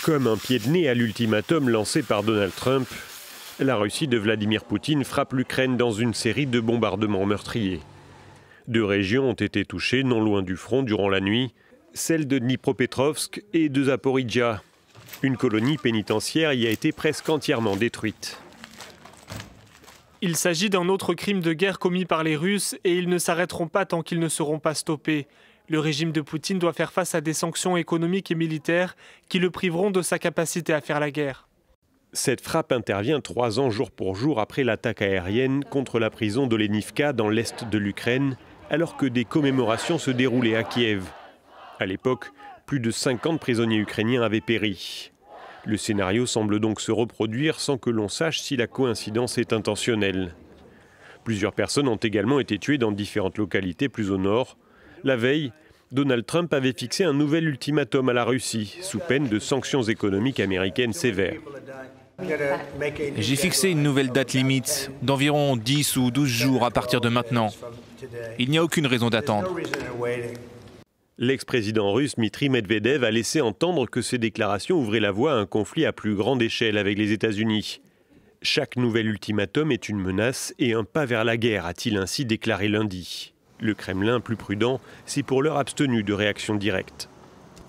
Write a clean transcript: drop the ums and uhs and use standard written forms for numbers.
Comme un pied de nez à l'ultimatum lancé par Donald Trump, la Russie de Vladimir Poutine frappe l'Ukraine dans une série de bombardements meurtriers. 2 régions ont été touchées non loin du front durant la nuit, celle de Dnipropetrovsk et de Zaporijia. Une colonie pénitentiaire y a été presque entièrement détruite. Il s'agit d'un autre crime de guerre commis par les Russes et ils ne s'arrêteront pas tant qu'ils ne seront pas stoppés. Le régime de Poutine doit faire face à des sanctions économiques et militaires qui le priveront de sa capacité à faire la guerre. Cette frappe intervient 3 ans jour pour jour après l'attaque aérienne contre la prison d'Olenivka dans l'est de l'Ukraine, alors que des commémorations se déroulaient à Kiev. À l'époque, plus de 50 prisonniers ukrainiens avaient péri. Le scénario semble donc se reproduire sans que l'on sache si la coïncidence est intentionnelle. Plusieurs personnes ont également été tuées dans différentes localités plus au nord. La veille, Donald Trump avait fixé un nouvel ultimatum à la Russie, sous peine de sanctions économiques américaines sévères. J'ai fixé une nouvelle date limite, d'environ 10 ou 12 jours à partir de maintenant. Il n'y a aucune raison d'attendre. L'ex-président russe Dmitry Medvedev a laissé entendre que ces déclarations ouvraient la voie à un conflit à plus grande échelle avec les États-Unis. Chaque nouvel ultimatum est une menace et un pas vers la guerre, a-t-il ainsi déclaré lundi. Le Kremlin, plus prudent, s'est pour l'heure abstenu de réaction directe.